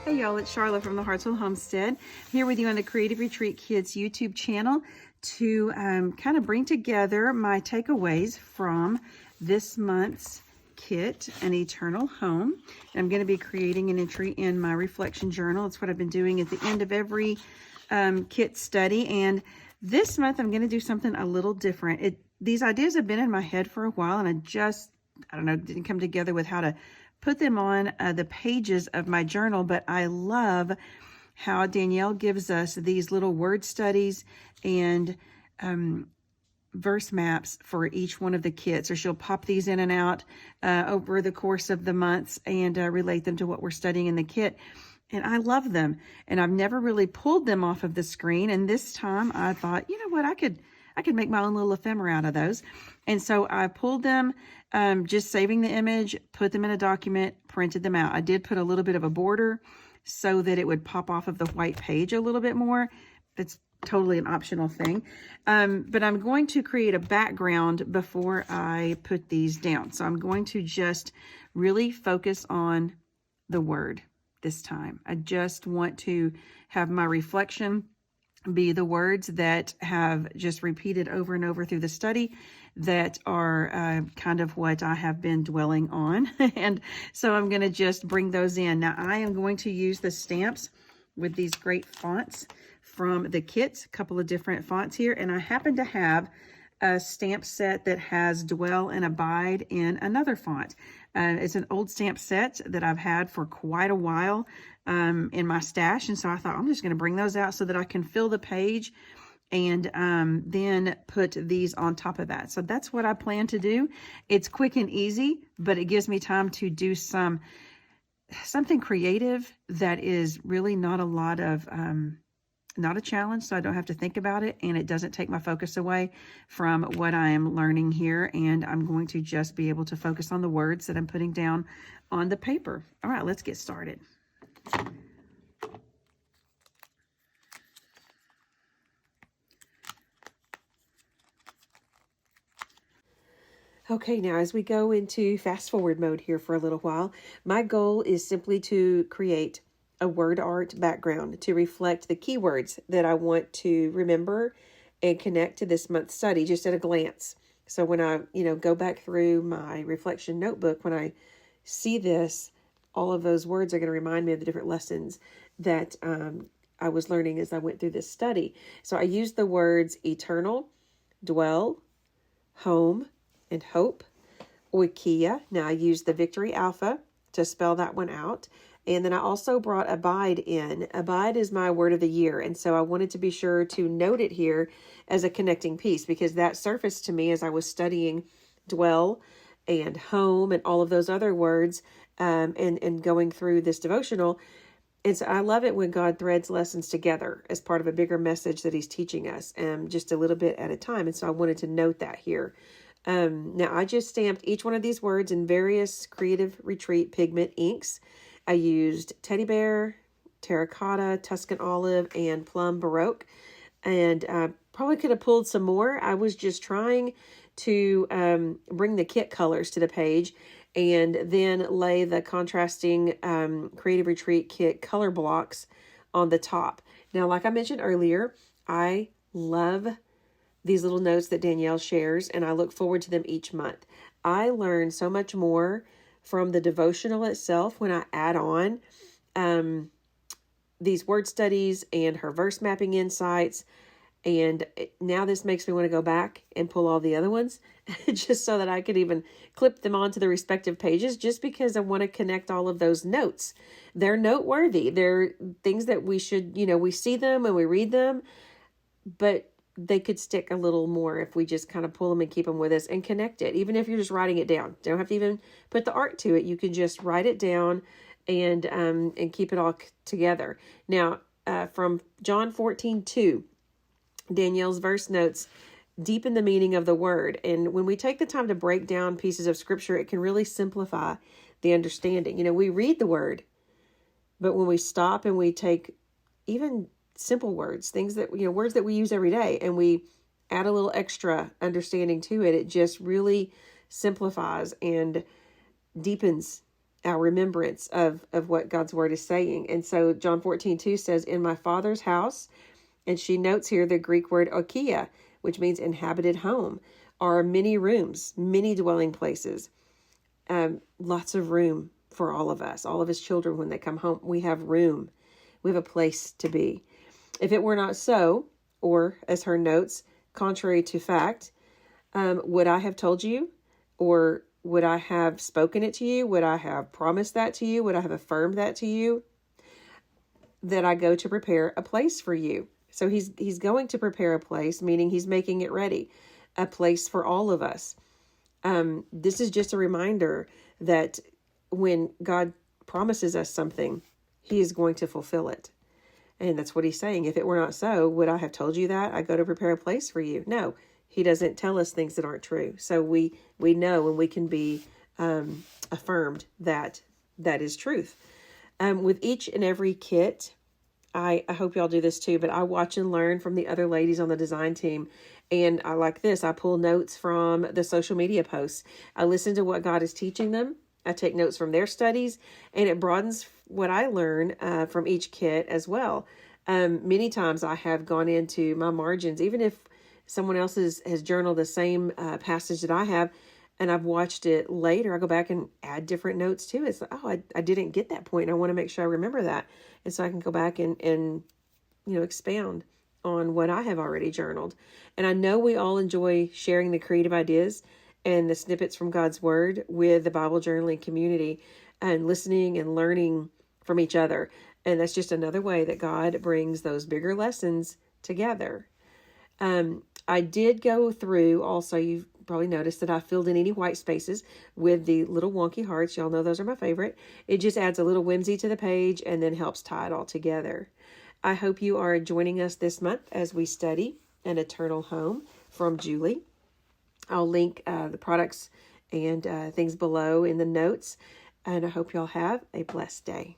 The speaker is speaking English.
Hey y'all, it's Sharla from the Hartsville Homestead. I'm here with you on the Creative Retreat Kids YouTube channel to kind of bring together my takeaways from this month's kit, An Eternal Home. I'm going to be creating an entry in my reflection journal. It's what I've been doing at the end of every kit study, and this month I'm going to do something a little different. These ideas have been in my head for a while, and I don't know, didn't come together with how to put them on the pages of my journal, but I love how Danielle gives us these little word studies and verse maps for each one of the kits, or she'll pop these in and out over the course of the months and relate them to what we're studying in the kit. And I love them, and I've never really pulled them off of the screen, and this time I thought, you know what, I could make my own little ephemera out of those. And so I pulled them, just saving the image, put them in a document, printed them out. I did put a little bit of a border so that it would pop off of the white page a little bit more. It's totally an optional thing. But I'm going to create a background before I put these down. So I'm going to just really focus on the word this time. I just want to have my reflection be the words that have just repeated over and over through the study that are kind of what I have been dwelling on. And so I'm going to just bring those in. Now I am going to use the stamps with these great fonts from the kits, a couple of different fonts here. And I happen to have a stamp set that has Dwell and Abide in another font. It's an old stamp set that I've had for quite a while in my stash. And so I thought I'm just going to bring those out so that I can fill the page and then put these on top of that. So that's what I plan to do. It's quick and easy, but it gives me time to do something creative that is really not a lot of not a challenge, so I don't have to think about it, and it doesn't take my focus away from what I am learning here, and I'm going to just be able to focus on the words that I'm putting down on the paper. All right, let's get started. Okay, now as we go into fast forward mode here for a little while, my goal is simply to create a word art background to reflect the keywords that I want to remember and connect to this month's study just at a glance. So when I, go back through my reflection notebook, when I see this, all of those words are going to remind me of the different lessons that I was learning as I went through this study. So I used the words eternal, dwell, home, and hope, oikia. Now I used the Victory Alpha to spell that one out. And then I also brought abide in. Abide is my word of the year. And so I wanted to be sure to note it here as a connecting piece, because that surfaced to me as I was studying dwell and home and all of those other words and going through this devotional. And so I love it when God threads lessons together as part of a bigger message that he's teaching us, just a little bit at a time. And so I wanted to note that here. Now I just stamped each one of these words in various Creative Retreat pigment inks. I used Teddy Bear, Terra Cotta, Tuscan Olive, and Plum Baroque. And probably could have pulled some more. I was just trying to bring the kit colors to the page and then lay the contrasting Creative Retreat kit color blocks on the top. Now, like I mentioned earlier, I love these little notes that Danielle shares, and I look forward to them each month. I learn so much more from the devotional itself when I add on these word studies and her verse mapping insights. And now this makes me want to go back and pull all the other ones just so that I could even clip them onto the respective pages, just because I want to connect all of those notes. They're noteworthy. They're things that we should, we see them and we read them, but they could stick a little more if we just kind of pull them and keep them with us and connect it. Even if you're just writing it down, don't have to even put the art to it. You can just write it down and keep it all together. Now, from John 14:2, Danielle's verse notes deepen the meaning of the word. And when we take the time to break down pieces of scripture, it can really simplify the understanding. We read the word, but when we stop and we take even simple words, things that, words that we use every day, and we add a little extra understanding to it, it just really simplifies and deepens our remembrance of what God's word is saying. And so John 14:2 says, in my Father's house, and she notes here the Greek word oikia, which means inhabited home, are many rooms, many dwelling places, lots of room for all of us, all of his children. When they come home, we have room. We have a place to be. If it were not so, or as her notes, contrary to fact, would I have told you? Or would I have spoken it to you? Would I have promised that to you? Would I have affirmed that to you? That I go to prepare a place for you. So he's going to prepare a place, meaning he's making it ready, a place for all of us. This is just a reminder that when God promises us something, he is going to fulfill it. And that's what he's saying. If it were not so, would I have told you that? I go to prepare a place for you. No, he doesn't tell us things that aren't true. So we know, and we can be affirmed that that is truth. With each and every kit, I hope y'all do this too, but I watch and learn from the other ladies on the design team. And I like this. I pull notes from the social media posts. I listen to what God is teaching them. I take notes from their studies, and it broadens what I learn from each kit as well. Many times I have gone into my margins, even if someone else has journaled the same passage that I have, and I've watched it later, I go back and add different notes too. It's like, oh, I didn't get that point, and I want to make sure I remember that. And so I can go back and expound on what I have already journaled. And I know we all enjoy sharing the creative ideas and the snippets from God's word with the Bible journaling community, and listening and learning from each other. And that's just another way that God brings those bigger lessons together. I did go through also, you've probably noticed that I filled in any white spaces with the little wonky hearts. Y'all know those are my favorite. It just adds a little whimsy to the page and then helps tie it all together. I hope you are joining us this month as we study An Eternal Home from Julie. I'll link the products and things below in the notes, and I hope y'all have a blessed day.